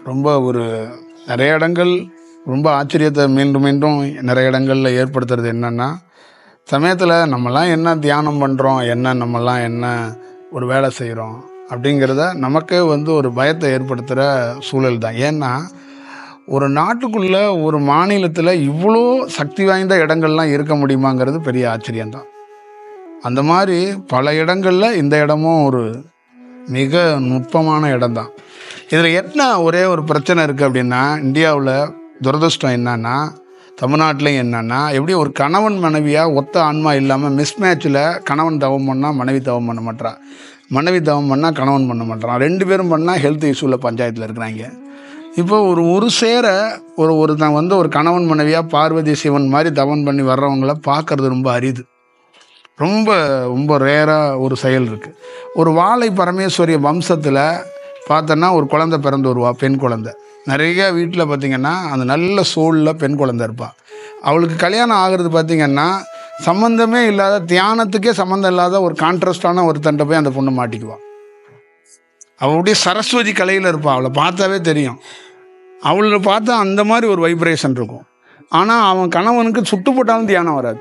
ரொம்ப ஒரு நிறைய இடங்கள் ரொம்ப ஆச்சரியத்தை மீண்டும் மீண்டும் நிறைய இடங்களில் ஏற்படுத்துறது என்னென்னா, சமயத்தில் நம்மலாம் என்ன தியானம் பண்ணுறோம், நம்மலாம் என்ன ஒரு வேலை செய்கிறோம் அப்படிங்கிறத நமக்கே ஒரு பயத்தை ஏற்படுத்துகிற சூழல் தான். ஏன்னா, ஒரு நாட்டுக்குள்ளே ஒரு மாநிலத்தில் இவ்வளோ சக்தி வாய்ந்த இடங்கள்லாம் இருக்க முடியுமாங்கிறது பெரிய ஆச்சரியம்தான். அந்த மாதிரி பல இடங்களில் இந்த இடமும் ஒரு மிக நுட்பமான இடம்தான். இதில் என்ன ஒரே ஒரு பிரச்சனை இருக்குது அப்படின்னா, இந்தியாவில் துரதிர்ஷ்டம் என்னன்னா, தமிழ்நாட்டிலையும் என்னன்னா, எப்படி ஒரு கணவன் மனைவியாக ஒத்த ஆன்மா இல்லாமல் மிஸ்மேட்சில் கணவன் தவம் பண்ணால் மனைவி தவம் பண்ண மாட்டான், மனைவி தவம் பண்ணால் கணவன் பண்ண மாட்டான், ரெண்டு பேரும் பண்ணால் ஹெல்த் இஷ்யூவில் பஞ்சாயத்தில் இருக்கிறாங்க. இப்போ ஒரு சேர ஒருத்தன் ஒரு கணவன் மனைவியாக பார்வதி சிவன் மாதிரி தவம் பண்ணி வர்றவங்கள பார்க்கறது ரொம்ப அரிது. ரொம்ப ரொம்ப ரேராக ஒரு செயல் இருக்குது. ஒரு வாழை பரமேஸ்வரிய வம்சத்தில் பார்த்தோன்னா ஒரு குழந்தை பிறந்து வருவா, பெண் குழந்தை. நிறைய வீட்டில் பார்த்திங்கன்னா அந்த நல்ல சோலில் பெண் குழந்தை இருப்பாள். அவளுக்கு கல்யாணம் ஆகிறது பார்த்திங்கன்னா சம்மந்தமே இல்லாத, தியானத்துக்கே சம்மந்தம் இல்லாத ஒரு கான்ட்ராஸ்டான ஒருத்தன்ட்ட போய் அந்த பொண்ணு மாட்டிக்குவாள். அவளுடைய சரஸ்வதி கலையில் இருப்பாள். அவளை பார்த்தாவே தெரியும். அவளை பார்த்தா அந்த மாதிரி ஒரு வைப்ரேஷன் இருக்கும். ஆனால் அவன் கணவனுக்கு சுட்டு போட்டாலும் தியானம் வராது.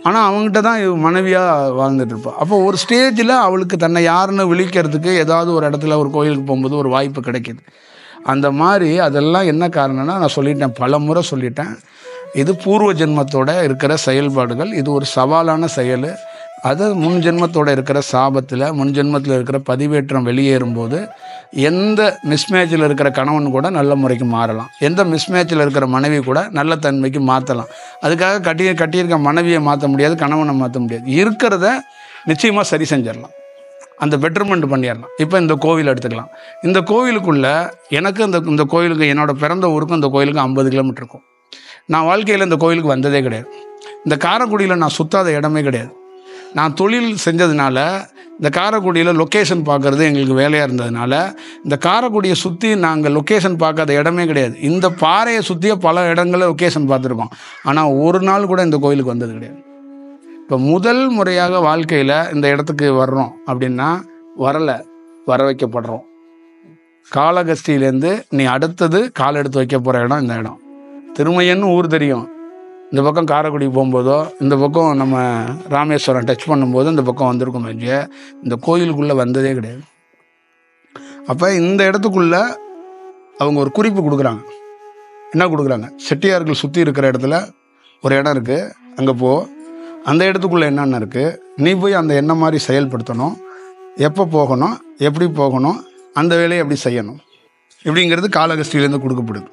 ஆனால் அவங்ககிட்ட தான் மனைவியாக வாழ்ந்துட்டு இருப்பாள். அப்போ ஒரு ஸ்டேஜில் அவளுக்கு தன்னை யாருன்னு விழிக்கிறதுக்கு ஏதாவது ஒரு இடத்துல ஒரு கோயிலுக்கு போகும்போது ஒரு வாய்ப்பு கிடைக்கிது. அந்த மாதிரி அதெல்லாம் என்ன காரணம்னா, நான் சொல்லிட்டேன், பல முறை சொல்லிட்டேன், இது பூர்வ ஜென்மத்தோட இருக்கிற செயல்பாடுகள். இது ஒரு சவாலான செயல். அது முன் ஜென்மத்தோடு இருக்கிற சாபத்தில், முன் ஜென்மத்தில் இருக்கிற பதிவேற்றம் வெளியேறும்போது எந்த மிஸ்மேட்சில் இருக்கிற கணவன் கூட நல்ல முறைக்கு மாறலாம், எந்த மிஸ்மேட்சில் இருக்கிற மனைவி கூட நல்ல தன்மைக்கு மாற்றலாம். அதுக்காக கட்டியிருக்க மனைவியை மாற்ற முடியாது, கணவனை மாற்ற முடியாது. இருக்கிறத நிச்சயமாக சரி செஞ்சிடலாம், அந்த பெட்டர்மெண்ட் பண்ணிடலாம். இப்போ இந்த கோவில் எடுத்துக்கலாம். இந்த கோவிலுக்குள்ளே எனக்கு இந்த கோவிலுக்கு, என்னோடய பிறந்த ஊருக்கும் இந்த கோவிலுக்கு 50 கிலோமீட்டர் இருக்கும். நான் வாழ்க்கையில் இந்த கோவிலுக்கு வந்ததே கிடையாது. இந்த காரைக்குடியில் நான் சுற்றாத இடமே கிடையாது. நான் தொழில் செஞ்சதுனால இந்த காரைக்குடியில் லொக்கேஷன் பார்க்குறது எங்களுக்கு வேலையாக இருந்ததுனால இந்த காரைக்குடியை சுற்றி நாங்கள் லொக்கேஷன் பார்க்காத இடமே கிடையாது. இந்த பாறையை சுற்றிய பல இடங்களில் லொக்கேஷன் பார்த்துருக்கோம். ஆனால் ஒரு நாள் கூட இந்த கோயிலுக்கு வந்தது கிடையாது. இப்போ முதல் முறையாக வாழ்க்கையில் இந்த இடத்துக்கு வர்றோம் அப்படின்னா வர வைக்கப்படுறோம். காளகஸ்தியிலேருந்து நீ அடுத்தது கால் எடுத்து வைக்க போகிற இடம் இந்த இடம். திருமையன்னு ஊர் தெரியும். இந்த பக்கம் காரைக்குடி போகும்போதோ, இந்த பக்கம் நம்ம ராமேஸ்வரம் டச் பண்ணும்போது இந்த பக்கம் வந்திருக்கோம். இந்த கோயிலுக்குள்ளே வந்ததே கிடையாது. அப்போ இந்த இடத்துக்குள்ளே அவங்க ஒரு குறிப்பு கொடுக்குறாங்க. என்ன கொடுக்குறாங்க? செட்டியார்கள் சுற்றி இருக்கிற இடத்துல ஒரு இடம் இருக்குது, அங்கே போ. அந்த இடத்துக்குள்ளே என்னென்ன இருக்குது, நீ போய் அந்த என்ன மாதிரி செயல்படுத்தணும், எப்போ போகணும், எப்படி போகணும், அந்த வேலையை எப்படி செய்யணும், இப்படிங்கிறது காளகஸ்தியிலேருந்து கொடுக்கப்படுது.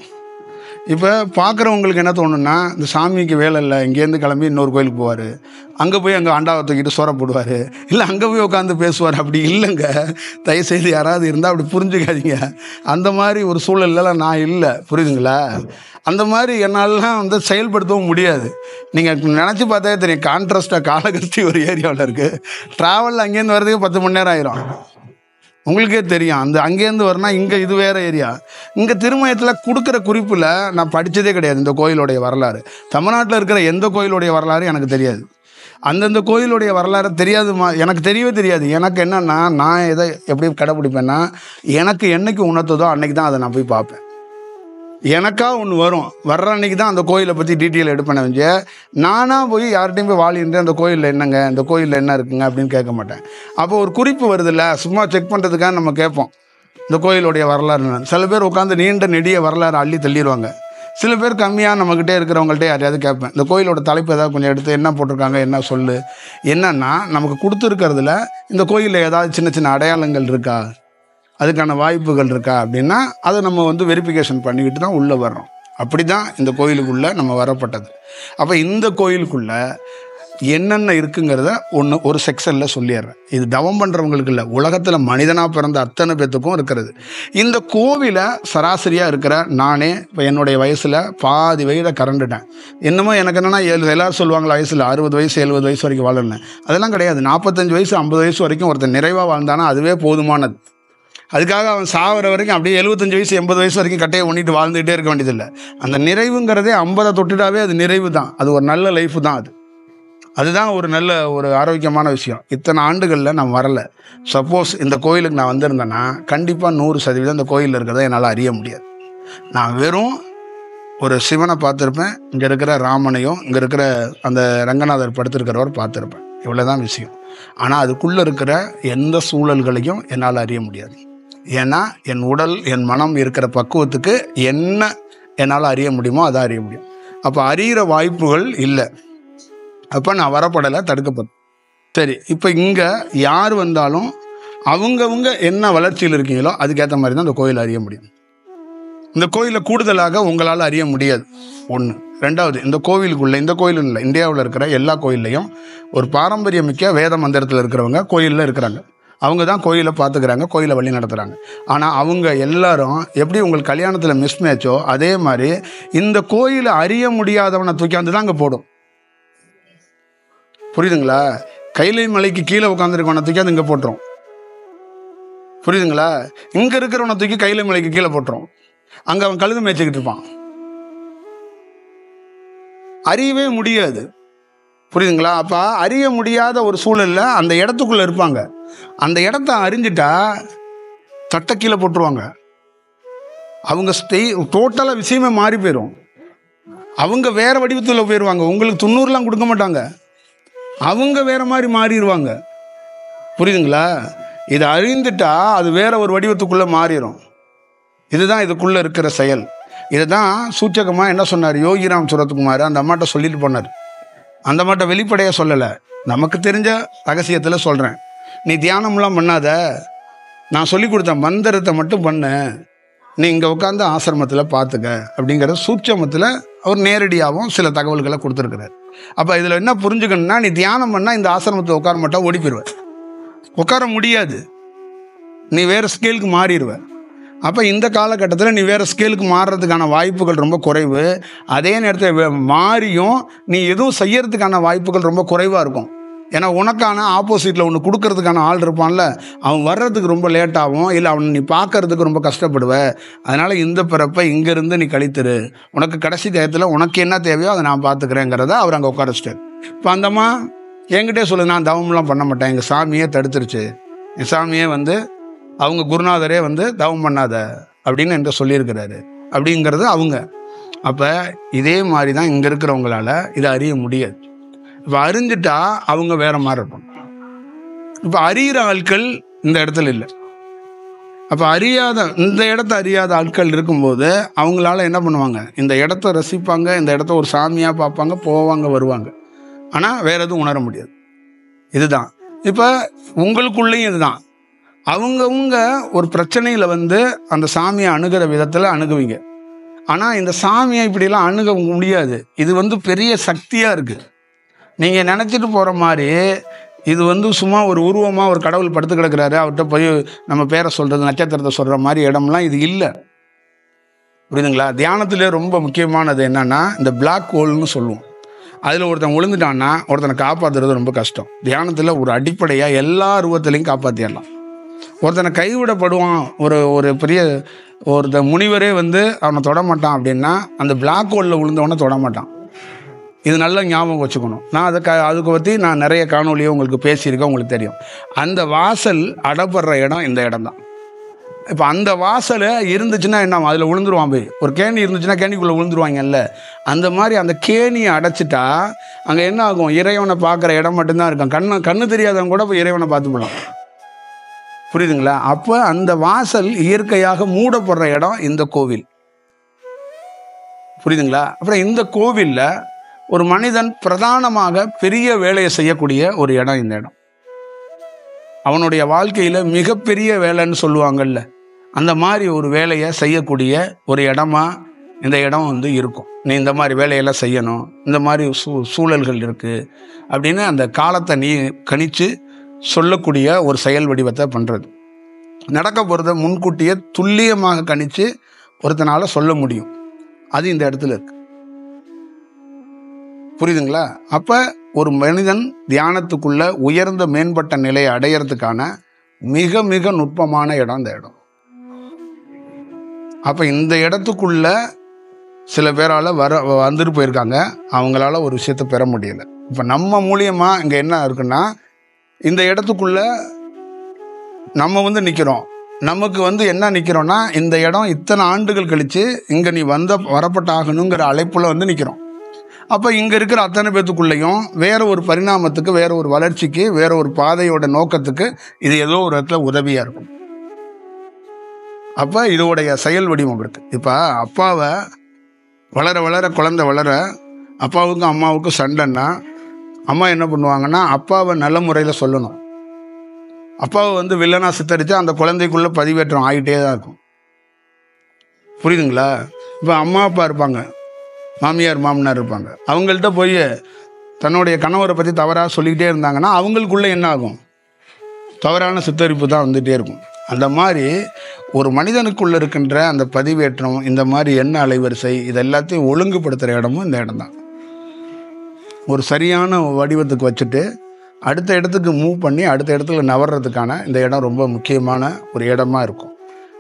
இப்போ பார்க்குறவங்களுக்கு என்ன தோணுன்னா, இந்த சாமிக்கு வேலை இல்லை, இங்கேருந்து கிளம்பி இன்னொரு கோயிலுக்கு போவார், அங்கே போய் அங்கே அண்டாவை தூக்கிட்டு சோற போடுவார், இல்லை அங்கே போய் உட்காந்து பேசுவார். அப்படி இல்லைங்க, தயவுசெய்து யாராவது இருந்தால் அப்படி புரிஞ்சுக்காதீங்க. அந்த மாதிரி ஒரு சூழல்லாம் நான் இல்லை, புரியுதுங்களா? அந்த மாதிரி என்னாலலாம் செயல்படுத்தவும் முடியாது. நீங்கள் நினச்சி பார்த்தாவே தெரியும், கான்ட்ராஸ்டாக காளகஸ்தி ஒரு ஏரியாவில் இருக்குது. ட்ராவலில் அங்கேருந்து வர்றதுக்கு 10 மணி நேரம் ஆயிரும். உங்களுக்கே தெரியும். அங்கேருந்து வரனா இங்கே இது வேறு ஏரியா. இங்கே திருமயத்தில் கொடுக்குற குறிப்பில் நான் படித்ததே கிடையாது இந்த கோயிலுடைய வரலாறு. தமிழ்நாட்டில் இருக்கிற எந்த கோயிலுடைய வரலாறு எனக்கு தெரியாது. அந்தந்த கோயிலுடைய வரலாறு எனக்கு தெரியவே தெரியாது. எனக்கு என்னென்னா, நான் எதை எப்படி கடைப்பிடிப்பேன்னா, எனக்கு என்னைக்கு உணர்த்ததோ அன்றைக்கி தான் அதை நான் போய் பார்ப்பேன். எனக்கா ஒன்று வர்ற அன்றைக்கி தான் அந்த கோயிலை பற்றி டீட்டெயில் எடுப்பேன். வச்சு நானாக போய் யார்கிட்டையும் போய் வாழிட்டு அந்த கோயிலில் என்னங்க, இந்த கோயிலில் என்ன இருக்குங்க அப்படின்னு கேட்க மாட்டேன். அப்போ ஒரு குறிப்பு வருதில்ல, சும்மா செக் பண்ணுறதுக்காக நம்ம கேட்போம் இந்த கோயிலுடைய வரலாறு. சில பேர் உட்காந்து நீண்ட நெடிய வரலாறு அள்ளி தள்ளிடுவாங்க. சில பேர் கம்மியாக நம்மக்கிட்டே இருக்கிறவங்கள்ட்ட யாரையாவது கேட்பேன், இந்த கோயிலோட தலைப்பு ஏதாவது கொஞ்சம் எடுத்து என்ன போட்டிருக்காங்க, என்ன சொல்லு. என்னன்னா, நமக்கு கொடுத்துருக்கிறதுல இந்த கோயிலில் ஏதாவது சின்ன சின்ன அடையாளங்கள் இருக்கா, அதுக்கான வாய்ப்புகள் இருக்கா அப்படின்னா அதை நம்ம வெரிஃபிகேஷன் பண்ணிக்கிட்டு தான் உள்ளே வர்றோம். அப்படி தான் இந்த கோயிலுக்குள்ளே நம்ம வரப்பட்டது. அப்போ இந்த கோயிலுக்குள்ளே என்னென்ன இருக்குங்கிறத ஒரு செக்ஷனில் சொல்லிடுறேன். இது தவம் பண்ணுறவங்களுக்கு இல்லை, உலகத்தில் மனிதனாக பிறந்த அத்தனை பேத்துக்கும் இருக்கிறது. இந்த கோவிலை சராசரியாக இருக்கிற நானே இப்போ என்னுடைய வயசில் பாதி வயதை கறண்டுட்டேன். என்னமோ எனக்கு என்னென்னா, எல்லோரும் சொல்லுவாங்களா வயசில் 60 வயசு 70 வயசு வரைக்கும் வாழணும். அதெல்லாம் கிடையாது. 45 வயசு 50 வயசு வரைக்கும் ஒருத்தர் நிறைவாக வாழ்ந்தானா அதுவே போதுமானது. அதுக்காக அவன் சாகிற வரைக்கும் அப்படியே 75 வயசு 80 வயசு வரைக்கும் கட்டையை பண்ணிட்டு வாழ்ந்துகிட்டே இருக்க வேண்டியதில்லை. அந்த நிறைவுங்கிறதே 50 தொட்டுட்டாவே அது நிறைவு தான். அது ஒரு நல்ல லைஃப் தான். அதுதான் ஒரு நல்ல ஒரு ஆரோக்கியமான விஷயம். இத்தனை ஆண்டுகளில் நான் வரலை. சப்போஸ் இந்த கோயிலுக்கு நான் வந்திருந்தேன்னா கண்டிப்பாக 100% இந்த கோயிலில் இருக்கிறத என்னால் அறிய முடியாது. நான் வெறும் ஒரு சிவனை பார்த்துருப்பேன், இங்கே இருக்கிற ராமனையும் இங்கே இருக்கிற அந்த ரங்கநாதர் படுத்திருக்கிறவர் பார்த்துருப்பேன். இவ்வளோதான் விஷயம். ஆனால் அதுக்குள்ளே இருக்கிற எந்த சூழல்களையும் என்னால் அறிய முடியாது. ஏன்னா என் உடல் என் மனம் இருக்கிற பக்குவத்துக்கு என்ன என்னால் அறிய முடியுமோ அதான் அறிய முடியும். அப்போ அறிகிற வாய்ப்புகள் இல்லை. அப்போ நான் வரப்படலை, தடுக்கப்படும். சரி, இப்போ இங்கே யார் வந்தாலும் அவங்கவுங்க என்ன வளர்ச்சியில் இருக்கீங்களோ அதுக்கேற்ற மாதிரி தான் இந்த கோயில் அறிய முடியும். இந்த கோயிலை கூடுதலாக உங்களால் அறிய முடியாது. ஒன்று. ரெண்டாவது, இந்த கோவிலுக்குள்ளே, இந்த கோயில் இல்லை, இந்தியாவில் இருக்கிற எல்லா கோயில்லையும் ஒரு பாரம்பரியமிக்க வேத மந்திரத்தில் இருக்கிறவங்க கோயிலில் இருக்கிறாங்க. அவங்க தான் கோயிலை பார்த்துக்கிறாங்க, கோயிலை வழி நடத்துகிறாங்க. ஆனால் அவங்க எல்லாரும் எப்படி உங்களுக்கு கல்யாணத்தில் மிஸ் மேட்சோ அதே மாதிரி இந்த கோயிலை அறிய முடியாதவனை தூக்கியாந்து தான் அங்கே போடும். புரியுதுங்களா? கைலை மலைக்கு கீழே உட்காந்துருக்கவனை தூக்கி அது இங்கே போட்டுரும். புரியுதுங்களா? இங்கே இருக்கிறவனை தூக்கி கைலை மலைக்கு கீழே போட்டுரும். அங்கே அவன் கழுகு மேய்ச்சிக்கிட்டு இருப்பான். அறியவே முடியாது. புரியுதுங்களா? அப்போ அறிய முடியாத ஒரு சூழலில் அந்த இடத்துக்குள்ளே இருப்பாங்க. அந்த இடத்த அறிஞ்சிட்டா தட்டை கீழே போட்டுருவாங்க. அவங்க டோட்டலாக விஷயமே மாறி போயிடும். அவங்க வேற வடிவத்தில் போயிடுவாங்க. உங்களுக்கு 90 கொடுக்க மாட்டாங்க, அவங்க வேற மாதிரி மாறிடுவாங்க. புரியுதுங்களா? இதை அறிந்துட்டா அது வேற ஒரு வடிவத்துக்குள்ளே மாறிடும். இதுதான் இதுக்குள்ளே இருக்கிற செயல். இதை தான் சூச்சகமாக என்ன சொன்னார் யோகிராம் சுரத்குமார் அந்த அம்மாட்ட சொல்லிட்டு போனார். அந்த அம்மாட்ட வெளிப்படையாக சொல்லலை, நமக்கு தெரிஞ்ச ரகசியத்தில் சொல்கிறேன். நீ தியானம்லாம் பண்ணாத, நான் சொல்லி கொடுத்த மந்திரத்தை மட்டும் பண்ணு, நீ இங்கே உட்காந்து ஆசிரமத்தில் பார்த்துக்க அப்படிங்கிற சூட்சமத்தில் அவர் நேரடியாகவும் சில தகவல்களை கொடுத்துருக்கிறார். அப்போ இதில் என்ன புரிஞ்சுக்கணும்னா, நீ தியானம் பண்ணால் இந்த ஆசிரமத்தில் உட்கார மாட்டா, ஓடி போயிடுவேன், உட்கார முடியாது, நீ வேறு ஸ்கேலுக்கு மாறிடுவேன். அப்போ இந்த காலகட்டத்தில் நீ வேறு ஸ்கேலுக்கு மாறுறதுக்கான வாய்ப்புகள் ரொம்ப குறைவு. அதே நேரத்தில் மாறியும் நீ எதுவும் செய்யறதுக்கான வாய்ப்புகள் ரொம்ப குறைவாக இருக்கும். ஏன்னா உனக்கான ஆப்போசிட்டில் ஒன்று கொடுக்கறதுக்கான ஆள் இருப்பான்ல, அவன் வர்றதுக்கு ரொம்ப லேட்டாகும், இல்லை அவனை நீ பார்க்கறதுக்கு ரொம்ப கஷ்டப்படுவ. அதனால் இந்த பிறப்பை இங்கேருந்து நீ கழித்துரு, உனக்கு கடைசி தேயத்தில் உனக்கு என்ன தேவையோ அதை நான் பார்த்துக்கிறேங்கிறத அவர் அங்கே உட்கார வச்சிட்டார். இப்போ அந்தம்மா என்கிட்டே சொல்லு, நான் தவம்லாம் பண்ண மாட்டேன், எங்கள் சாமியே தடுத்துருச்சு, என் சாமியே அவங்க குருநாதரே தவம் பண்ணாத அப்படின்னு என்கிட்ட சொல்லியிருக்கிறாரு அப்படிங்கிறது அவங்க. அப்போ இதே மாதிரி தான் இங்கே இருக்கிறவங்களால இதை அறிய முடியாது. இப்போ அறிஞ்சிட்டா அவங்க வேற மாதிரி இருப்பாங்க. இப்போ அறிகிற ஆட்கள் இந்த இடத்துல இல்லை. அப்போ இந்த இடத்த அறியாத ஆட்கள் இருக்கும்போது அவங்களால என்ன பண்ணுவாங்க, இந்த இடத்த ரசிப்பாங்க, இந்த இடத்த ஒரு சாமியாக பார்ப்பாங்க, போவாங்க வருவாங்க, ஆனால் வேற எதுவும் உணர முடியாது. இதுதான் இப்போ உங்களுக்குள்ளேயும் இதுதான். அவங்கவுங்க ஒரு பிரச்சனையில் அந்த சாமியை அணுகிற விதத்தில் அணுகுவீங்க. ஆனால் இந்த சாமியை இப்படிலாம் அணுக முடியாது. இது பெரிய சக்தியாக இருக்குது. நீங்கள் நினச்சிட்டு போகிற மாதிரி இது சும்மா ஒரு உருவமாக ஒரு கடவுள் படுத்து கிடக்கிறாரு, அவர்கிட்ட போய் நம்ம பேரை சொல்கிறது, நட்சத்திரத்தை சொல்கிற மாதிரி இடம்லாம் இது இல்லை. புரியுதுங்களா? தியானத்திலே ரொம்ப முக்கியமானது என்னென்னா இந்த பிளாக் ஹோல்னு சொல்லுவோம். அதில் ஒருத்தன் விழுந்துட்டான்னா ஒருத்தனை காப்பாற்றுறது ரொம்ப கஷ்டம். தியானத்தில் ஒரு அடிப்படையாக எல்லா உருவத்திலையும் காப்பாற்றிடலாம். ஒருத்தனை கைவிடப்படுவான், ஒரு பெரிய முனிவரே அவனை தொடமாட்டான் அப்படின்னா அந்த பிளாக் ஹோலில் விழுந்தவனை தொடமாட்டான். இது நல்லா ஞாபகம் வச்சுக்கணும். நான் அதுக்கு பற்றி நான் நிறைய காணொலியை உங்களுக்கு பேசியிருக்கேன், உங்களுக்கு தெரியும். அந்த வாசல் அடப்படுற இடம் இந்த இடம் தான். இப்போ அந்த வாசலை இருந்துச்சுன்னா என்ன, அதில் விழுந்துருவான். போய் ஒரு கேணி இருந்துச்சுன்னா கேணிக்குள்ளே விழுந்துருவாங்கல்ல, அந்த மாதிரி அந்த கேணியை அடைச்சிட்டா அங்கே என்ன ஆகும், இறைவனை பார்க்குற இடம் மட்டும்தான் இருக்கும். கண்ணு தெரியாதவங்க கூட போய் இறைவனை பார்த்து போகலாம். புரியுதுங்களா? அப்போ அந்த வாசல் இயற்கையாக மூடப்படுற இடம் இந்த கோவில். புரியுதுங்களா? அப்புறம் இந்த கோவிலில் ஒரு மனிதன் பிரதானமாக பெரிய வேலையை செய்யக்கூடிய ஒரு இடம் இந்த இடம். அவனுடைய வாழ்க்கையில் மிகப்பெரிய வேலைன்னு சொல்லுவாங்கல்ல, அந்த மாதிரி ஒரு வேலையை செய்யக்கூடிய ஒரு இடமா இந்த இடம் இருக்கும். நீ இந்த மாதிரி வேலையெல்லாம் செய்யணும், இந்த மாதிரி சூழல்கள் இருக்குது அப்படின்னு அந்த காலத்தை நீ கணித்து சொல்லக்கூடிய ஒரு செயல் வடிவத்தை பண்ணுறது. நடக்க போகிறத முன்கூட்டியே துல்லியமாக கணித்து ஒருத்தனால சொல்ல முடியும். அது இந்த இடத்துல இருக்கு. புரியுதுங்களா? அப்போ ஒரு மனிதன் தியானத்துக்குள்ள உயர்ந்த மேம்பட்ட நிலையை அடையிறதுக்கான மிக மிக நுட்பமான இடம் இந்த இடம். அப்போ இந்த இடத்துக்குள்ள சில பேரால் வந்துட்டு போயிருக்காங்க, அவங்களால ஒரு விஷயத்தை பெற முடியலை. இப்போ நம்ம மூலியமாக இங்கே என்ன இருக்குன்னா, இந்த இடத்துக்குள்ள நம்ம வந்து நிற்கிறோம். நமக்கு என்ன நிற்கிறோன்னா, இந்த இடம் இத்தனை ஆண்டுகள் கழித்து இங்கே நீ வரப்பட்டாகணுங்கிற அழைப்பில் வந்து நிற்கிறோம். அப்போ இங்கே இருக்கிற அத்தனை பேத்துக்குள்ளேயும் வேற ஒரு பரிணாமத்துக்கு, வேற ஒரு வளர்ச்சிக்கு, வேற ஒரு பாதையோட நோக்கத்துக்கு இது ஏதோ ஒரு இடத்துல உதவியாக இருக்கும். அப்போ இதோடைய செயல் வடிவம் இருக்குது. இப்போ அப்பாவை வளர வளர குழந்தை வளர அப்பாவுக்கும் அம்மாவுக்கும் சண்டைன்னா அம்மா என்ன பண்ணுவாங்கன்னா, அப்பாவை நல்ல முறையில் சொல்லணும். அப்பாவை வந்து வில்லனாக சித்தரித்து அந்த குழந்தைக்குள்ளே பதிவேற்றம் ஆகிட்டே தான் இருக்கும். புரியுதுங்களா? இப்போ அம்மா அப்பா இருப்பாங்க, மாமியார் மாமனார் இருப்பாங்க. அவங்கள்ட்ட போய் தன்னுடைய கணவரை பற்றி தவறாக சொல்லிக்கிட்டே இருந்தாங்கன்னா அவங்களுக்குள்ளே என்ன ஆகும்? தவறான சித்தரிப்பு தான் வந்துகிட்டே இருக்கும். அந்த மாதிரி ஒரு மனிதனுக்குள்ளே இருக்கின்ற அந்த பதிவேற்றம், இந்த மாதிரி எண்ண அலைவரிசை, இது எல்லாத்தையும் ஒழுங்குபடுத்துகிற இடமும் இந்த இடம் தான். ஒரு சரியான வடிவத்துக்கு வச்சுட்டு அடுத்த இடத்துக்கு மூவ் பண்ணி அடுத்த இடத்துல நவர்றதுக்கான இந்த இடம் ரொம்ப முக்கியமான ஒரு இடமா இருக்கும்.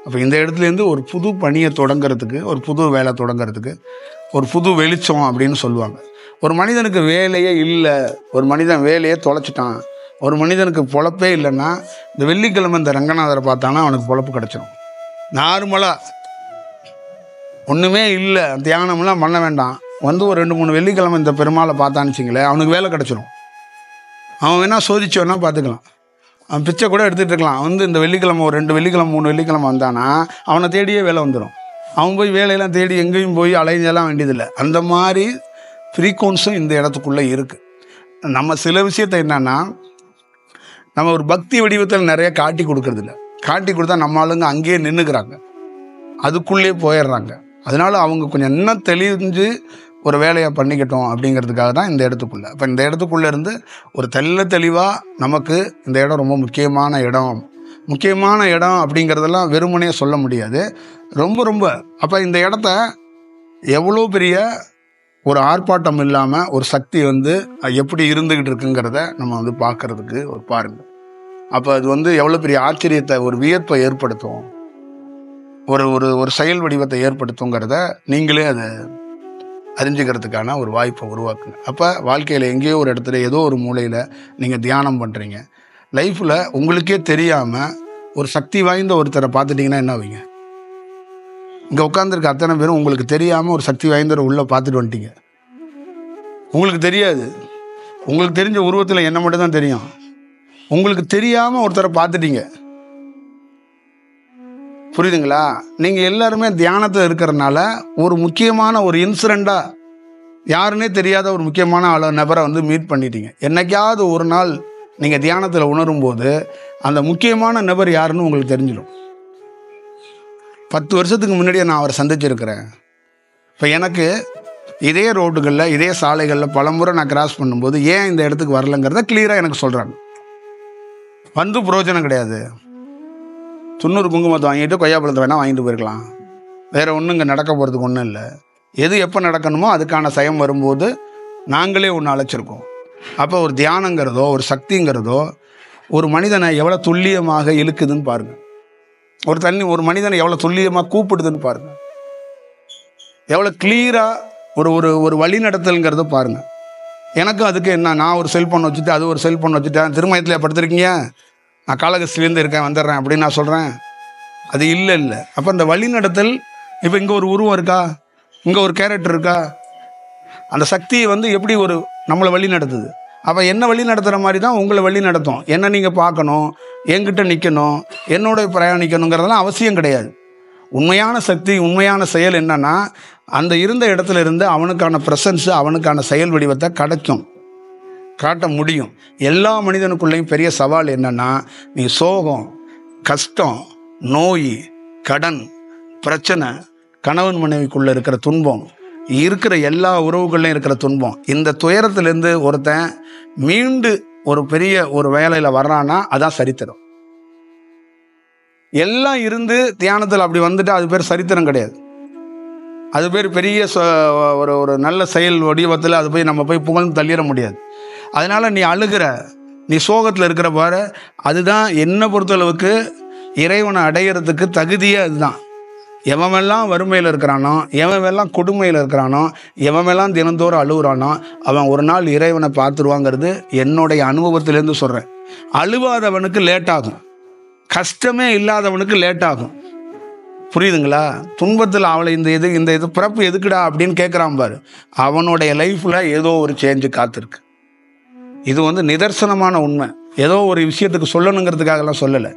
அப்போ இந்த இடத்துலேருந்து ஒரு புது பணியை தொடங்கிறதுக்கு, ஒரு புது வேலை தொடங்கிறதுக்கு, ஒரு புது வெளிச்சம் அப்படின்னு சொல்லுவாங்க. ஒரு மனிதனுக்கு வேலையே இல்லை, ஒரு மனிதன் வேலையே தொலைச்சிட்டான், ஒரு மனிதனுக்கு பொழப்பே இல்லைன்னா இந்த வெள்ளிக்கிழமை இந்த ரங்கநாதரை பார்த்தானா அவனுக்கு பொழப்பு கிடச்சிடும். நார்மலாக ஒன்றுமே இல்லை, தியானம்லாம் பண்ண வேண்டாம், வந்து ஒரு 2-3 வெள்ளிக்கிழமை இந்த பெருமாளை பார்த்தான்னு வச்சிங்களேன், அவனுக்கு வேலை கிடச்சிடும். அவன் வேணால் சோதிச்சு வேணால் பார்த்துக்கலாம், அவன் பிச்சை கூட எடுத்துகிட்டு இருக்கலாம். வந்து இந்த வெள்ளிக்கிழமை ஒரு 2 வெள்ளிக்கிழமை 3 வெள்ளிக்கிழமை வந்தானா அவனை தேடியே வேலை வந்துடும். அவன் போய் வேலையெல்லாம் தேடி எங்கேயும் போய் அலைஞ்செல்லாம் வேண்டியதில்லை. அந்த மாதிரி ஃப்ரீக்வன்ஸும் இந்த இடத்துக்குள்ளே இருக்குது. நம்ம சில விஷயத்தை என்னன்னா, நம்ம ஒரு பக்தி வடிவத்தில் நிறைய காட்டி கொடுக்கறதில்ல. காட்டி கொடுத்தா நம்ம ஆளுங்க அங்கேயே நின்றுக்கிறாங்க, அதுக்குள்ளே போயிடுறாங்க. அதனால அவங்க கொஞ்சம் இன்னும் தெளிஞ்சு ஒரு வேலையை பண்ணிக்கட்டும் அப்படிங்கிறதுக்காக தான் இந்த இடத்துக்குள்ளே. இப்போ இந்த இடத்துக்குள்ளே இருந்து ஒரு தெளிவாக நமக்கு இந்த இடம் ரொம்ப முக்கியமான இடம். முக்கியமான இடம் அப்படிங்கிறதெல்லாம் வெறுமனே சொல்ல முடியாது, ரொம்ப. அப்போ இந்த இடத்த எவ்வளோ பெரிய ஒரு ஆர்ப்பாட்டம் இல்லாமல் ஒரு சக்தி வந்து எப்படி இருந்துக்கிட்டு இருக்குங்கிறத நம்ம வந்து பார்க்குறதுக்கு ஒரு பாருங்கள். அப்போ அது வந்து எவ்வளோ பெரிய ஆச்சரியத்தை, ஒரு வியப்பை ஏற்படுத்தும், ஒரு ஒரு ஒரு செயல் வடிவத்தை ஏற்படுத்துங்கிறத நீங்களே அதை அறிஞ்சிக்கிறதுக்கான ஒரு வாய்ப்பை உருவாக்குங்க. அப்போ வாழ்க்கையில் எங்கேயோ ஒரு இடத்துல ஏதோ ஒரு மூலையில் நீங்கள் தியானம் பண்ணுறீங்க, லைஃப்பில் உங்களுக்கே தெரியாமல் ஒரு சக்தி வாய்ந்த ஒருத்தரை பார்த்துட்டிங்கன்னா என்ன ஆவீங்க? இங்கே உட்காந்துருக்க அத்தனை பேரும் உங்களுக்கு தெரியாமல் ஒரு சக்தி வாய்ந்தவரை உள்ளே பார்த்துட்டு வந்துட்டீங்க. உங்களுக்கு தெரியாது, உங்களுக்கு தெரிஞ்ச உருவத்தில் என்ன மட்டும் தான் தெரியும். உங்களுக்கு தெரியாமல் ஒருத்தரை பார்த்துட்டீங்க. புரியுதுங்களா? நீங்கள் எல்லாருமே தியானத்தில் இருக்கிறனால ஒரு முக்கியமான ஒரு இன்சிடெண்ட்டாக யாருன்னே தெரியாத ஒரு முக்கியமான நபரை வந்து மீட் பண்ணிட்டீங்க. என்னைக்காவது ஒரு நாள் நீங்கள் தியானத்தில் உணரும் போது அந்த முக்கியமான நபர் யாருன்னு உங்களுக்கு தெரிஞ்சிடும். 10 வருஷத்துக்கு முன்னாடியே நான் அவரை சந்திச்சிருக்கிறேன். இப்போ எனக்கு இதே ரோடுகளில், இதே சாலைகளில் பலமுறை நான் கிராஸ் பண்ணும்போது ஏன் இந்த இடத்துக்கு வரலைங்கிறத கிளியராக எனக்கு சொல்கிறாங்க. வந்து பிரயோஜனம் கிடையாது. 90 குங்குமத்தை வாங்கிட்டு கொய்யாப்பழத்தை வேணால் வாங்கிட்டு போயிருக்கலாம். வேறு ஒன்றும் இங்கே நடக்க போகிறதுக்கு ஒன்றும் இல்லை. எது எப்போ நடக்கணுமோ அதுக்கான சயம் வரும்போது நாங்களே ஒன்று அழைச்சிருக்கோம். அப்போ ஒரு தியானங்கிறதோ ஒரு சக்திங்கிறதோ ஒரு மனிதனை எவ்வளோ துல்லியமாக இழுக்குதுன்னு பாருங்கள். ஒரு மனிதனை எவ்வளோ துல்லியமாக கூப்பிடுதுன்னு பாருங்கள். எவ்வளோ கிளியராக ஒரு ஒரு ஒரு வழிநடத்தல்ங்கிறத பாருங்கள். எனக்கும் அதுக்கு என்ன, நான் ஒரு செல்ஃபோன் வச்சுட்டு அது ஒரு செல்ஃபோன் வச்சுட்டேன், திருமயத்தில் படுத்துருக்கீங்க, நான் காலகஸ்திலேருந்து இருக்கேன் வந்துடுறேன் அப்படின்னு நான் சொல்கிறேன். அது இல்லை. அப்போ இந்த வழிநடத்தல், இப்போ இங்கே ஒரு உருவம் இருக்கா, இங்கே ஒரு கேரக்டர் இருக்கா, அந்த சக்தியை வந்து எப்படி ஒரு நம்மளை வழி நடத்துது. அப்போ என்ன வழி நடத்துகிற மாதிரி தான் உங்களை வழி நடத்தும். என்ன நீங்கள் பார்க்கணும், என்கிட்ட நிற்கணும், என்னோட பிரயாணிக்கணுங்கிறதெல்லாம் அவசியம் கிடையாது. உண்மையான சக்தி, உண்மையான செயல் என்னன்னா, அந்த இருந்த இடத்துல இருந்து அவனுக்கான ப்ரெசன்ஸு, அவனுக்கான செயல் வடிவத்தை காட்ட முடியும். எல்லா மனிதனுக்குள்ளேயும் பெரிய சவால் என்னன்னா, நீ சோகம், கஷ்டம், நோய், கடன், பிரச்சனை, கணவன் மனைவிக்குள்ளே இருக்கிற துன்பம், இருக்கிற எல்லா உறவுகள்லையும் இருக்கிற துன்பம், இந்த துயரத்திலேருந்து ஒருத்தன் மீண்டு ஒரு பெரிய ஒரு வேலையில் வர்றான்னா அதான் சரித்திரம். எல்லாம் இருந்து தியானத்தில் அப்படி வந்துட்டு அது பேர் சரித்திரம் கிடையாது. அது பேர் பெரிய ஒரு நல்ல செயல் வடிவத்தில் அது போய் நம்ம போய் புகழ்ந்து தள்ளிட முடியாது. அதனால் நீ அழுகிற, நீ சோகத்தில் இருக்கிற பாரு, அதுதான் என்னை பொறுத்தளவுக்கு இறைவனை அடையிறதுக்கு தகுதியே அதுதான். எவமெல்லாம் வறுமையில் இருக்கிறானோ, எவமெல்லாம் கொடுமையில் இருக்கிறானோ, எவமெல்லாம் தினந்தோறும் அழுகுறானோ, அவன் ஒரு நாள் இறைவனை பார்த்துருவாங்கிறது என்னுடைய அனுபவத்திலேருந்து சொல்கிறேன். அழுவாதவனுக்கு லேட் ஆகும், கஷ்டமே இல்லாதவனுக்கு லேட் ஆகும். புரியுதுங்களா? துன்பத்தில் அவளை இந்த இது பிறப்பு எதுக்குடா அப்படின்னு கேட்குறான் பாரு, அவனுடைய லைஃப்பில் ஏதோ ஒரு சேஞ்சு காத்திருக்கு. இது நிதர்சனமான உண்மை. ஏதோ ஒரு விஷயத்துக்கு சொல்லணுங்கிறதுக்காகலாம் சொல்லலை.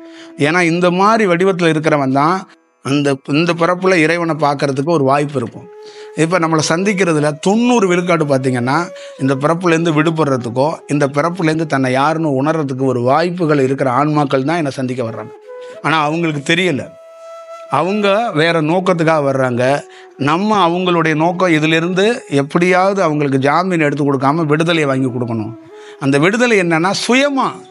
ஏன்னா இந்த மாதிரி வடிவத்தில் இருக்கிறவன் தான் இந்த பிறப்பில் இறைவனை பார்க்கறதுக்கு ஒரு வாய்ப்பு இருக்கும். இப்போ நம்மளை சந்திக்கிறதுல 90 விழுக்காடு பார்த்திங்கன்னா இந்த பிறப்புலேருந்து விடுபடுறதுக்கோ, இந்த பிறப்புலேருந்து தன்னை யாருன்னு உணர்றதுக்கு ஒரு வாய்ப்புகள் இருக்கிற ஆன்மாக்கள் தான் என்னை சந்திக்க வர்றாங்க. ஆனால் அவங்களுக்கு தெரியலை, அவங்க வேறு நோக்கத்துக்காக வர்றாங்க. நம்ம அவங்களுடைய நோக்கம் இதிலிருந்து எப்படியாவது அவங்களுக்கு ஜாமீன் எடுத்து கொடுக்காம விடுதலையை வாங்கி கொடுக்கணும். அந்த விடுதலை என்னென்னா சுயமாக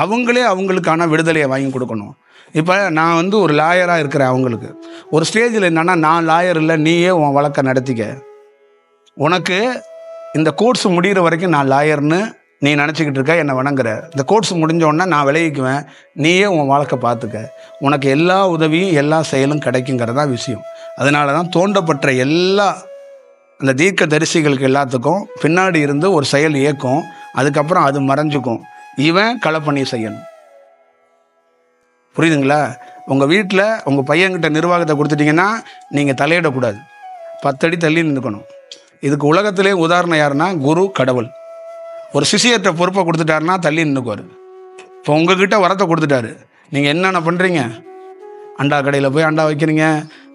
அவங்களே அவங்களுக்கான விடுதலையை வாங்கி கொடுக்கணும். இப்போ நான் ஒரு லாயராக இருக்கிறேன். அவங்களுக்கு ஒரு ஸ்டேஜில் என்னென்னா, நான் லாயர் இல்லை, நீயே உன் வழக்கை நடத்திக்க, உனக்கு இந்த கோர்ஸ் முடிகிற வரைக்கும் நான் லாயர்னு நீ நினச்சிக்கிட்டு இருக்க, என்னை வணங்குற, இந்த கோர்ஸ் முடிஞ்சோடனே நான் விளைவிக்குவேன், நீயே உன் வழக்கை பார்த்துக்க, உனக்கு எல்லா உதவியும் எல்லா செயலும் கிடைக்குங்கிறதான் விஷயம். அதனால தான் தோண்டப்பட்ட எல்லா அந்த தீர்க்க தரிசிகளுக்கு எல்லாத்துக்கும் பின்னாடி இருந்து ஒரு செயல் இயக்கும், அதுக்கப்புறம் அது மறைஞ்சுக்கும். இவன் களப்பணி செய்யணும். புரியுதுங்களா? உங்கள் வீட்டில் உங்கள் பையன்கிட்ட நிர்வாகத்தை கொடுத்துட்டிங்கன்னா நீங்கள் தலையிடக்கூடாது, 10 அடி தள்ளி நின்றுக்கணும். இதுக்கு உலகத்திலே உதாரணம் யாருன்னா குரு, கடவுள். ஒரு சிஷியத்தை பொறுப்பை கொடுத்துட்டாருன்னா தள்ளி நின்றுக்குவார். இப்போ உங்ககிட்ட வரத்தை கொடுத்துட்டாரு, நீங்கள் என்னென்ன பண்ணுறீங்க? அண்டா கடையில் போய் அண்டா வைக்கிறீங்க,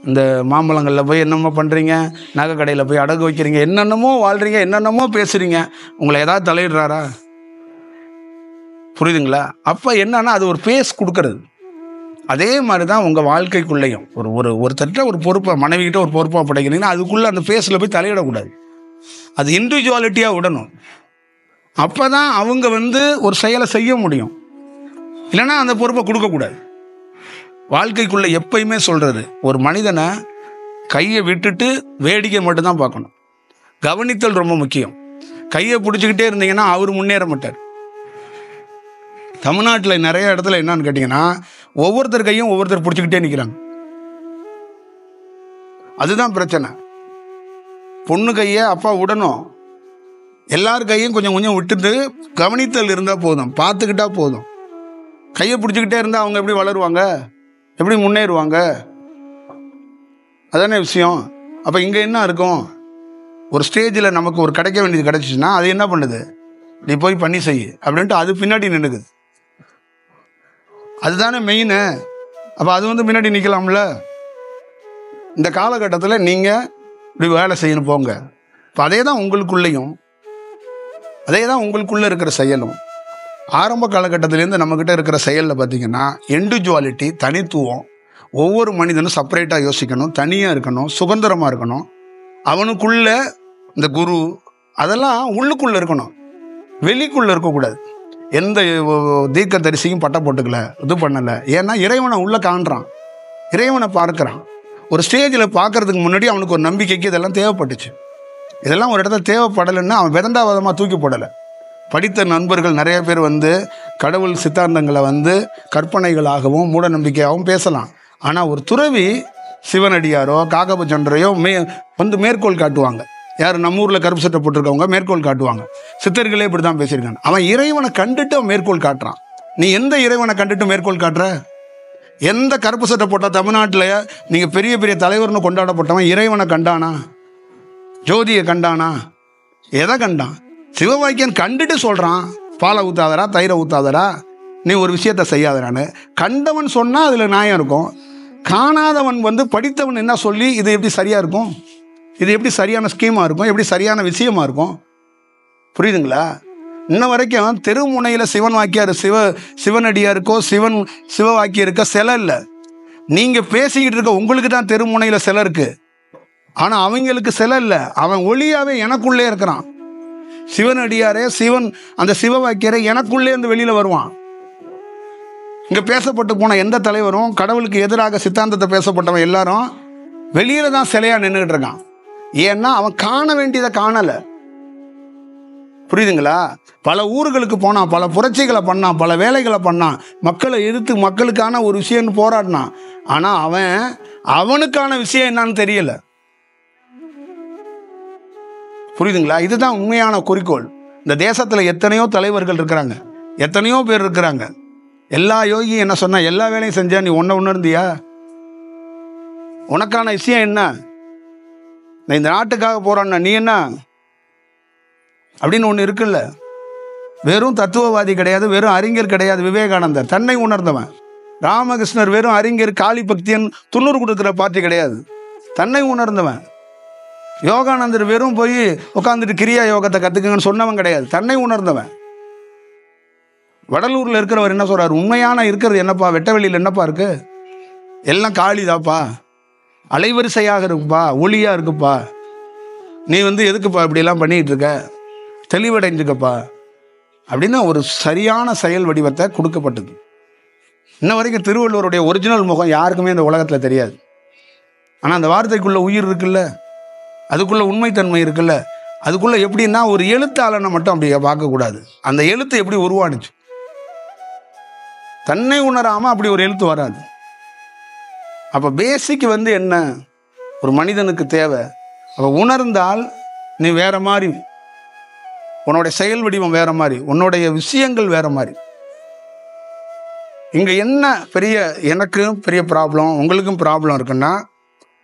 இந்த மாம்பழங்களில் போய் என்னென்னமோ பண்ணுறீங்க, நகை கடையில் போய் அடகு வைக்கிறீங்க, என்னென்னமோ வாழ்கிறீங்க, என்னென்னமோ பேசுகிறீங்க. உங்களை ஏதாவது தலையிடுறாரா? புரியுதுங்களா? அப்போ என்னன்னா அது ஒரு பேஸ் கொடுக்கறது. அதே மாதிரி தான் உங்கள் வாழ்க்கைக்குள்ளேயும் ஒருத்தர்கிட்ட ஒரு பொறுப்பை, மனைவிக்கிட்ட ஒரு பொறுப்பாக படைக்கிறீங்கன்னா அதுக்குள்ளே அந்த பேஸில் போய் தலையிடக்கூடாது. அது இண்டிவிஜுவாலிட்டியாக விடணும். அப்போ தான் அவங்க ஒரு செயலை செய்ய முடியும். இல்லைன்னா அந்த பொறுப்பை கொடுக்கக்கூடாது. வாழ்க்கைக்குள்ளே எப்பயுமே சொல்கிறது, ஒரு மனிதனை கையை விட்டுட்டு வேடிக்கை மட்டும்தான் பார்க்கணும். கவனித்தல் ரொம்ப முக்கியம். கையை பிடிச்சிக்கிட்டே இருந்தீங்கன்னா அவர் முன்னேற மாட்டார். தமிழ்நாட்டில் நிறைய இடத்துல என்னன்னு கேட்டிங்கன்னா, ஒவ்வொருத்தர் கையும் ஒவ்வொருத்தர் பிடிச்சிக்கிட்டே நிற்கிறாங்க. அதுதான் பிரச்சனை. பொண்ணு கையை அப்பா விடணும், எல்லார் கையும் கொஞ்சம் கொஞ்சம் விட்டுட்டு கவனித்தல் இருந்தால் போதும், பார்த்துக்கிட்டா போதும். கையை பிடிச்சிக்கிட்டே இருந்தால் அவங்க எப்படி வளருவாங்க, எப்படி முன்னேறுவாங்க? அதானே விஷயம். அப்போ இங்கே என்ன இருக்கும், ஒரு ஸ்டேஜில் நமக்கு ஒரு கிடைக்க வேண்டியது கிடைச்சிச்சுன்னா அது என்ன பண்ணுது, நீ போய் பண்ணி செய் அப்படின்ட்டு அது பின்னாடி நின்றுக்குது. அதுதானே மெயினு. அப்போ அது பின்னாடி நிற்கலாம்ல. இந்த காலகட்டத்தில் நீங்கள் இப்படி வேலை செய்யணும் போங்க. இப்போ அதே தான் உங்களுக்குள்ளேயும், அதே தான் உங்களுக்குள்ளே இருக்கிற செயலும். ஆரம்ப காலகட்டத்திலேருந்து நம்மக்கிட்ட இருக்கிற செயலில் பார்த்திங்கன்னா இண்டிவிஜுவாலிட்டி, தனித்துவம். ஒவ்வொரு மனிதனும் செப்பரேட்டாக யோசிக்கணும், தனியாக இருக்கணும், சுதந்திரமாக இருக்கணும். அவனுக்குள்ள இந்த குரு அதெல்லாம் உள்ளுக்குள்ளே இருக்கணும், வெளிக்குள்ளே இருக்கக்கூடாது. எந்த தீர்க்க தரிசியும் பட்டை போட்டுக்கல, இது பண்ணலை. ஏன்னா இறைவனை உள்ளே காண்றான், இறைவனை பார்க்குறான். ஒரு ஸ்டேஜில் பார்க்குறதுக்கு முன்னாடி அவனுக்கு ஒரு நம்பிக்கைக்கு இதெல்லாம் தேவைப்பட்டுச்சு. இதெல்லாம் ஒரு இடத்துல தேவைப்படலைன்னா அவன் விதண்டாவாதமாக தூக்கி போடலை. படித்த நண்பர்கள் நிறைய பேர் கடவுள் சித்தாந்தங்களை கற்பனைகளாகவும் மூட நம்பிக்கையாகவும் பேசலாம். ஆனால் ஒரு துறவி சிவனடியாரோ காகபச்சண்டரையோ மேற்கோள் காட்டுவாங்க. யார் நம்ம ஊரில் கருப்பு சட்டை போட்டிருக்கவங்க மேற்கோள் காட்டுவாங்க. சித்தர்களே இப்படி தான் பேசியிருக்காங்க. அவன் இறைவனை கண்டுட்டு அவன் மேற்கோள் காட்டுறான். நீ எந்த இறைவனை கண்டுட்டு மேற்கோள் காட்டுற? எந்த கருப்பு சட்டை போட்டால் தமிழ்நாட்டில் நீங்கள் பெரிய பெரிய தலைவர்னு கொண்டாடப்பட்டவன் இறைவனை கண்டானா? ஜோதியை கண்டானா? எதை கண்டான்? சிவவாக்கியன் கண்டுட்டு சொல்கிறான், பாலை ஊற்றாதரா, தயிரை ஊற்றாதரா, நீ ஒரு விஷயத்தை செய்யாதரான்னு. கண்டவன் சொன்னால் அதில் நியாயம் இருக்கும். காணாதவன் படித்தவன் என்ன சொல்லி இது எப்படி சரியாக இருக்கும், இது எப்படி சரியான ஸ்கீமாக இருக்கும், எப்படி சரியான விஷயமா இருக்கும்? புரியுதுங்களா? இன்ன வரைக்கும் தெருமுனையில் சிவன் வாக்கியார் சிவனடியாருக்கோ சிவ வாக்கியருக்கோ சிலை இல்லை. நீங்கள் பேசிக்கிட்டு இருக்க உங்களுக்கு தான் தெருமுனையில் சிலை இருக்குது. ஆனால் அவங்களுக்கு சிலை இல்லை, அவன் ஒளியாகவே எனக்குள்ளே இருக்கிறான். சிவனடியாரே அந்த சிவ வாக்கியரை எனக்குள்ளே இருந்து வெளியில் வருவான். இங்கே பேசப்பட்டு போன எந்த தலைவரும் கடவுளுக்கு எதிராக சித்தாந்தத்தை பேசப்பட்டவன் எல்லாரும் வெளியில் தான் சிலையாக நின்றுக்கிட்டு இருக்கான். ஏன்னா அவன் காண வேண்டியதை காணலை. புரியுதுங்களா? பல ஊர்களுக்கு போனான், பல புரட்சிகளை பண்ணான், பல வேலைகளை பண்ணான், மக்களை எதிர்த்து மக்களுக்கான ஒரு விஷயம்னு போராடினான். ஆனால் அவன் அவனுக்கான விஷயம் என்னன்னு தெரியல. புரியுதுங்களா? இதுதான் உண்மையான குறிக்கோள். இந்த தேசத்தில் எத்தனையோ தலைவர்கள் இருக்கிறாங்க, எத்தனையோ பேர் இருக்கிறாங்க. எல்லா யோகியும் என்ன சொன்னா, எல்லா வேலையும் செஞ்சா நீ ஒன்ன உணர்ந்தியா? உனக்கான விஷயம் என்ன? நான் இந்த நாட்டுக்காக போறேன்னா நீ என்ன அப்படின்னு ஒன்று இருக்குல்ல. வெறும் தத்துவவாதி கிடையாது, வெறும் அறிஞர் கிடையாது. விவேகானந்தர் தன்னை உணர்ந்தவன். ராமகிருஷ்ணர் வெறும் அறிஞர், காளி பக்தியன், துண்ணூறு கொடுக்குற பார்ட்டி கிடையாது, தன்னை உணர்ந்தவன். யோகானந்தர் வெறும் போய் உட்காந்துட்டு கிரியா யோகத்தை கற்றுக்குங்கன்னு சொன்னவன் கிடையாது, தன்னை உணர்ந்தவன். வடலூரில் இருக்கிறவர் என்ன சொல்றாரு? உண்மையான இருக்கிறது என்னப்பா, வெட்ட வெளியில் என்னப்பா இருக்கு? எல்லாம் காளிதாப்பா, அலைவரிசையாக இருக்குப்பா, ஒளியா இருக்குப்பா. நீ எதுக்குப்பா இப்படியெல்லாம் பண்ணிட்டு இருக்க, தெளிவடைஞ்சுக்கப்பா அப்படின்னு ஒரு சரியான செயல் வடிவத்தை கொடுக்கப்பட்டது. இன்ன வரைக்கும் திருவள்ளுவருடைய ஒரிஜினல் முகம் யாருக்குமே இந்த உலகத்தில் தெரியாது. ஆனால் அந்த வார்த்தைக்குள்ள உயிர் இருக்குல்ல, அதுக்குள்ள உண்மைத்தன்மை இருக்குல்ல, அதுக்குள்ள எப்படின்னா ஒரு எழுத்தாளனை மட்டும் அப்படி பார்க்கக்கூடாது. அந்த எழுத்து எப்படி உருவானுச்சு? தன்னை உணராம அப்படி ஒரு எழுத்து வராது. அப்ப பேசிக் என்ன ஒரு மனிதனுக்கு தேவை? அப்ப உணர்ந்தால் நீ வேற மாதிரி, உன்னுடைய செயல் வடிவம் வேற மாதிரி, உன்னுடைய விஷயங்கள் வேற மாதிரி. இங்க என்ன எனக்கும் பெரிய ப்ராப்ளம், உங்களுக்கும் ப்ராப்ளம் இருக்குன்னா,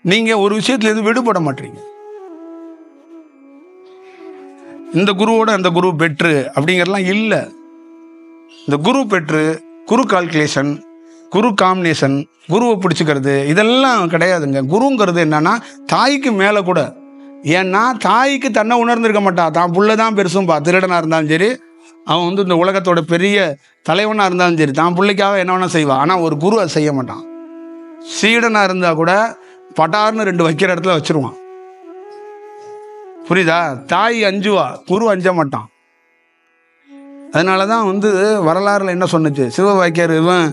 நீங்க ஒரு விஷயத்துல இருந்து விடுபட மாட்டீங்க. இந்த குருவோட அந்த குரு பெட்ரு அப்படிங்கிறதுலாம் இல்லை. இந்த குரு பெட்ரு, குரு கால்குலேஷன், குரு காம்பினேஷன், குருவை பிடிச்சிக்கிறது இதெல்லாம் கிடையாதுங்க. குருங்கிறது என்னன்னா தாய்க்கு மேலே கூட. ஏன்னா தாய்க்கு தன்னை உணர்ந்திருக்க மாட்டான், தான் புள்ள தான் பெருசும்பா. திருடனாக இருந்தாலும் சரி, அவன் இந்த உலகத்தோட பெரிய தலைவனாக இருந்தாலும் சரி, தான் பிள்ளைக்காக என்ன வேணா செய்வான். ஆனால் ஒரு குரு அதை செய்ய மாட்டான். சீடனாக இருந்தால் கூட பட்டார்னு 2 வைக்கிற இடத்துல வச்சிருவான். புரியுதா? தாய் அஞ்சுவா, குரு அஞ்ச மாட்டான். அதனால தான் வரலாறுல என்ன சொன்னுச்சு, சிவவாக்கியர் இவன்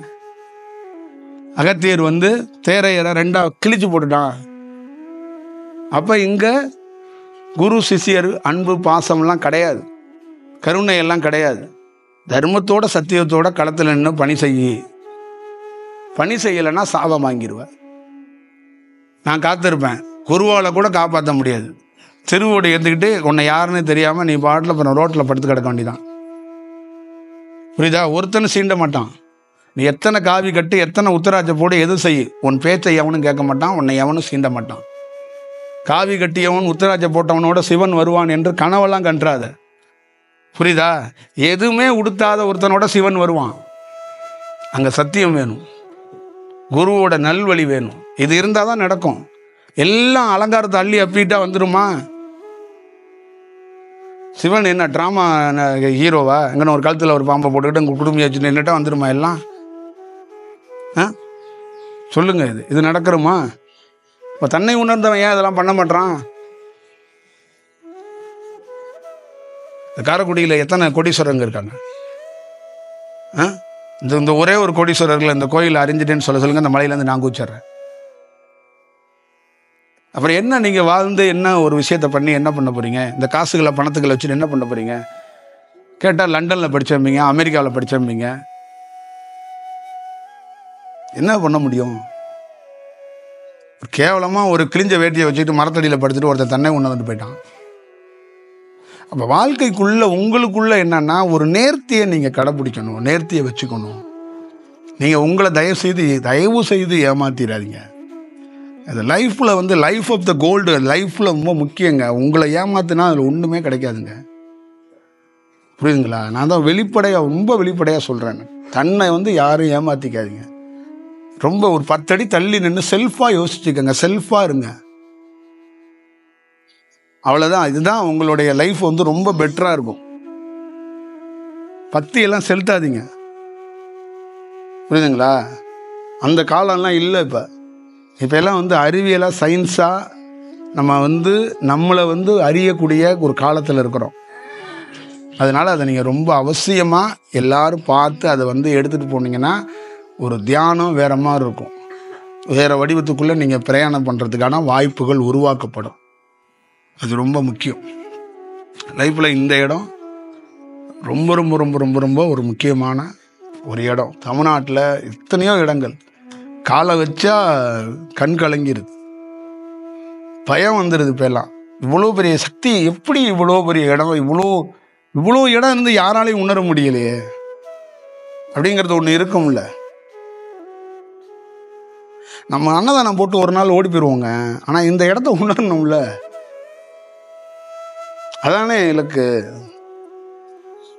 அகத்தியர் தேரையரை 2ஆ கிழிச்சு போட்டுட்டான். அப்ப இங்க குரு சிஷியர் அன்பு பாசம்லாம் கிடையாது, கருணை எல்லாம் கிடையாது. தர்மத்தோட சத்தியத்தோட களத்தில் நின்று பணி செய்யலைன்னா சாபம் வாங்கிடுவேன். நான் காத்திருப்பேன், குருவால கூட காப்பாற்ற முடியாது. தெருவோடு ஏற்றுக்கிட்டு உன்னை யாருன்னு தெரியாம நீ பாட்டில் அப்புறம் ரோட்டில் படுத்து கிடக்க வேண்டியதான். புரியுதா? ஒருத்தனை சீண்ட மாட்டான். நீ எத்தனை காவி கட்டு, எத்தனை உத்தராட்ச போடு, எது செய், உன் பேச்சை எவனும் கேட்க மாட்டான், உன்னை எவனும் சீண்ட மாட்டான். காவி கட்டியவன் உத்தராட்ச போட்டவனோட சிவன் வருவான் என்று கனவெல்லாம் கன்றாத. புரியுதா? எதுவுமே உடுத்தாத ஒருத்தனோட சிவன் வருவான். அங்க சத்தியம் வேணும், குருவோட நல்வழி வேணும். இது இருந்தால் தான் நடக்கும். எல்லாம் அலங்காரத்தை அள்ளி அப்பிட்டா வந்துருமா? சிவன் என்ன ட்ராமா ஹீரோவா? எங்கன்னு ஒரு காலத்தில் ஒரு பாம்பை போட்டுக்கிட்டு உங்கள் குடும்பம் வச்சு நின்றுட்டா வந்துருமா எல்லாம்? சொல்லுங்க, இது நடக்கிறோமா? இப்போ தன்னை உணர்ந்தவன் ஏன் இதெல்லாம் பண்ண மாட்டான்? காரைக்குடியில் எத்தனை கோடீஸ்வரங்க இருக்காங்க? இந்த ஒரே ஒரு கோடீஸ்வரர்கள் இந்த கோயில் அறிஞ்சிட்டேன்னு சொல்லுங்க, இந்த மலையிலேருந்து நான் கூச்சிட்றேன். அப்புறம் என்ன நீங்கள் வாழ்ந்து என்ன ஒரு விஷயத்த பண்ணி என்ன பண்ண போறீங்க? இந்த காசுகளை பணத்துக்களை வச்சுட்டு என்ன பண்ண போறீங்க? கேட்டால் லண்டனில் படித்தம்பிங்க, அமெரிக்காவில் படித்தம்பிங்க. என்ன பண்ண முடியும்? கேவலமாக ஒரு கிழிஞ்ச வேட்டியை வச்சுக்கிட்டு மரத்தடியில் படுத்துட்டு ஒருத்தர் தன்னை உணர்ந்துட்டு போயிட்டான். அப்போ வாழ்க்கைக்குள்ள உங்களுக்குள்ள என்னன்னா ஒரு நேர்த்தியை நீங்கள் கடைப்பிடிக்கணும், நேர்த்தியை வச்சுக்கணும். நீங்கள் உங்களை தயவு செய்து ஏமாத்திடாதீங்க. அது லைஃப்பில் லைஃப் ஆஃப் த கோல்டு, லைஃப்பில் ரொம்ப முக்கியங்க. உங்களை ஏமாத்தினா அதில் ஒன்றுமே கிடைக்காதுங்க. புரியுதுங்களா? நான் தான் ரொம்ப வெளிப்படையாக சொல்கிறேன். தன்னை யாரும் ஏமாற்றிக்காதீங்க. ரொம்ப ஒரு 10 அடி தள்ளி நின்று செல்ஃபாக யோசிச்சுக்கோங்க, செல்ஃபாக இருங்க. அவ்வளோதான். இதுதான் உங்களுடைய லைஃப் ரொம்ப பெட்டராக இருக்கும். பத்தியெல்லாம் செலுத்தாதீங்க. புரியுதுங்களா? அந்த காலம்லாம் இல்லை. இப்போ எல்லாம் அறிவியலாக சயின்ஸாக நம்ம நம்மளை அறியக்கூடிய ஒரு காலத்தில் இருக்கிறோம். அதனால் அதை நீங்கள் ரொம்ப அவசியமாக எல்லாரும் பார்த்து அதை எடுத்துகிட்டு போனீங்கன்னா ஒரு தியானம் வேற மாதிரி இருக்கும். வேறு வடிவத்துக்குள்ளே நீங்கள் பிரயாணம் பண்ணுறதுக்கான வாய்ப்புகள் உருவாக்கப்படும். அது ரொம்ப முக்கியம். லைஃப்பில் இந்த இடம் ரொம்ப ரொம்ப ரொம்ப ரொம்ப ரொம்ப ஒரு முக்கியமான ஒரு இடம். தமிழ்நாட்டில் எத்தனையோ இடங்கள், காலை வச்சா கண் கலங்கிருது, பயம் வந்துடுது. இப்போ எல்லாம் இவ்வளோ பெரிய சக்தி, எப்படி இவ்வளோ பெரிய இடம், இவ்வளோ இடம் இருந்து யாராலையும் உணர முடியலையே அப்படிங்கிறது ஒன்று இருக்கும்ல. நம்ம அன்னதானம் போட்டு ஒரு நாள் ஓடி போயிடுவோங்க, ஆனால் இந்த இடத்த உணரணும்ல. அதானே இலக்கு.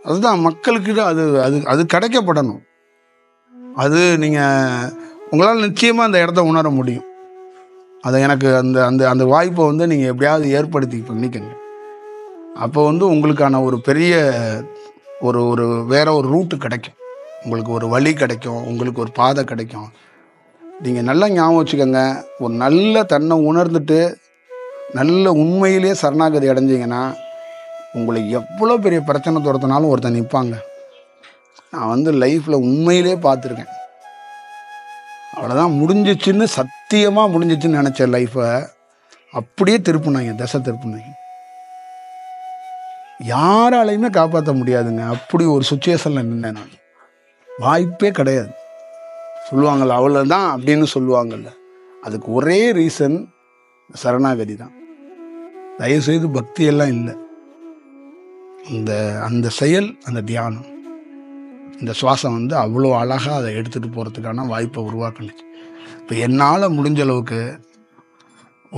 அதுதான் மக்களுக்கு அது அது அது கிடைக்கப்படணும். அது நீங்கள் உங்களால் நிச்சயமாக அந்த இடத்த உணர முடியும். அதை எனக்கு அந்த அந்த அந்த வாய்ப்பை நீங்கள் எப்படியாவது ஏற்படுத்தி பண்ணிக்கங்க. அப்போ உங்களுக்கான ஒரு பெரிய ஒரு வேற ஒரு ரூட்டு கிடைக்கும், உங்களுக்கு ஒரு வழி கிடைக்கும், உங்களுக்கு ஒரு பாதை கிடைக்கும். நீங்கள் நல்லா ஞாபகம் வச்சுக்கோங்க, ஒரு நல்ல தன்னை உணர்ந்துட்டு நல்ல உண்மையிலே சரணாகதி அடைஞ்சிங்கன்னா உங்களுக்கு எவ்வளோ பெரிய பிரச்சனை துரத்தினாலும் ஒருத்தன் நிற்பாங்க. நான் லைஃப்பில் உண்மையிலே பார்த்துருக்கேன். அவ்வளோதான், முடிஞ்சிச்சுன்னு, சத்தியமாக முடிஞ்சிச்சுன்னு நினச்ச லைஃப்பை அப்படியே திருப்பினாங்க, திசை திருப்பினாங்க. யாராலையுமே காப்பாற்ற முடியாதுங்க. அப்படி ஒரு சுச்சுவேஷனில் நின்னேன் நான். வாய்ப்பே கிடையாது. சொல்லுவாங்கள்ல அவ்வளோதான் அப்படின்னு சொல்லுவாங்கள்ல, அதுக்கு ஒரே ரீசன் சரணாகதி தான். தயவுசெய்து பக்தியெல்லாம் இல்லை. அந்த செயல், அந்த தியானம், இந்த சுவாசம் அவ்வளோ அழகாக அதை எடுத்துகிட்டு போகிறதுக்கான வாய்ப்பை உருவாக்குனுச்சு. இப்போ என்னால் முடிஞ்ச அளவுக்கு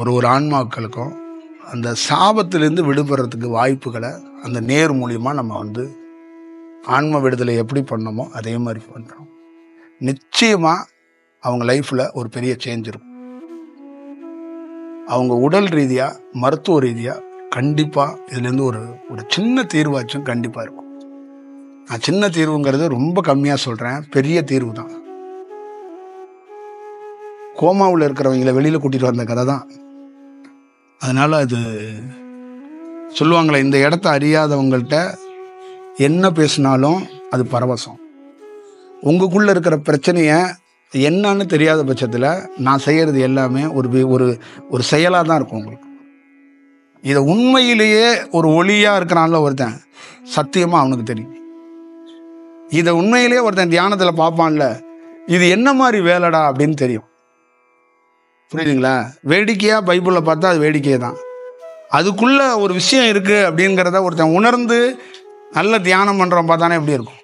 ஒரு ஆன்மாக்களுக்கும் அந்த சாபத்திலேருந்து விடுபடுறதுக்கு வாய்ப்புகளை அந்த நேர் மூலியமாக நம்ம ஆன்ம விடுதலை எப்படி பண்ணோமோ அதே மாதிரி பண்ணுறோம். நிச்சயமாக அவங்க லைஃப்பில் ஒரு பெரிய சேஞ்ச் இருக்கும். அவங்க உடல் ரீதியாக, மருத்துவ ரீதியாக கண்டிப்பாக இதுலேருந்து ஒரு சின்ன தீர்வாச்சும் கண்டிப்பாக இருக்கும். நான் சின்ன தீர்வுங்கிறது ரொம்ப கம்மியாக சொல்கிறேன், பெரிய தீர்வு தான். கோமாவில் இருக்கிறவங்களை வெளியில் கூட்டிகிட்டு வந்த கதை தான். அதனால் அது சொல்லுவாங்களே, இந்த இடத்த அறியாதவங்கள்ட்ட என்ன பேசினாலும் அது பரவசம். உங்களுக்குள்ளே இருக்கிற பிரச்சனையை என்னன்னு தெரியாத பட்சத்தில் நான் செய்கிறது எல்லாமே ஒரு செயலாக தான் இருக்கும் உங்களுக்கு. இதை உண்மையிலேயே ஒரு ஒளியாக இருக்கிறான்ல ஒருத்தன், சத்தியமாக அவனுக்கு தெரியும். இதை உண்மையிலேயே ஒருத்தன் தியானத்தில் பார்ப்பான்ல, இது என்ன மாதிரி வேலைடா அப்படின்னு தெரியும். புரியுதுங்களா? வேடிக்கையாக பைபிளில் பார்த்தா அது வேடிக்கையே தான். அதுக்குள்ள ஒரு விஷயம் இருக்குது அப்படிங்கிறத ஒருத்தன் உணர்ந்து நல்ல தியானம் பண்ணுறவன் பார்த்தானே எப்படி இருக்கும்.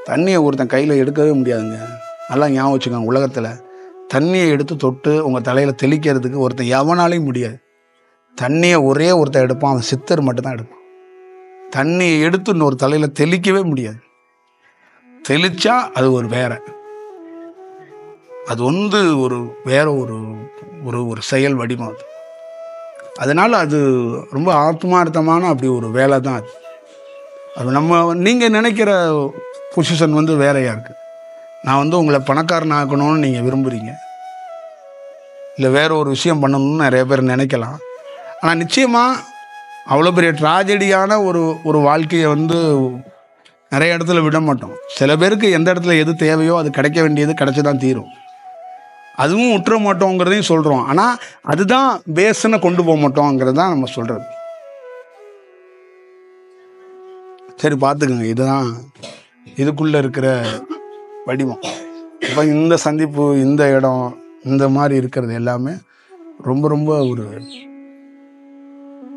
தண்ணியை ஒருத்தன் கையில் எடுக்கவே முடியாதுங்க. நல்லா ஞாபகம் வச்சுக்கோங்க, உலகத்தில் தண்ணியை எடுத்து தொட்டு உங்கள் தலையில் தெளிக்கிறதுக்கு ஒருத்தன் எவனாலையும் முடியாது. தண்ணியை ஒருத்தன் எடுப்பான், அவன் சித்தர் மட்டும்தான் எடுப்பான். தண்ணியை எடுத்து இன்னொரு தலையில் தெளிக்கவே முடியாது. தெளிச்சா அது ஒரு வேற, அது ஒரு வேற ஒரு செயல் வடிவம் அது. அதனால் அது ரொம்ப ஆத்மார்த்தமான அப்படி ஒரு வேலை தான் அது. அது நீங்கள் நினைக்கிற பொசிஷன் வேறையாக இருக்குது. நான் உங்களை பணக்காரன் ஆக்கணும்னு நீங்கள் விரும்புகிறீங்க, இல்லை வேற ஒரு விஷயம் பண்ணணும்னு நிறைய பேர் நினைக்கலாம். ஆனால் நிச்சயமாக அவ்வளோ பெரிய ட்ராஜடியான ஒரு வாழ்க்கையை நிறைய இடத்துல விட மாட்டோம். சில பேருக்கு எந்த இடத்துல எது தேவையோ அது கிடைக்க வேண்டியது கிடைச்சி தான் தீரும். அதுவும் விட்டுற மாட்டோங்கிறதையும் சொல்கிறோம். ஆனால் அதுதான் பேஸனை கொண்டு போக மாட்டோங்கிறது தான் நம்ம சொல்கிறது. சரி, பார்த்துக்கோங்க, இதுதான் இதுக்குள்ளே இருக்கிற வடிவம். இப்போ இந்த சந்திப்பு, இந்த இடம், இந்த மாதிரி இருக்கிறது எல்லாமே ரொம்ப ரொம்ப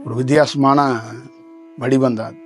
ஒரு வித்தியாசமான வடிவம் தான்.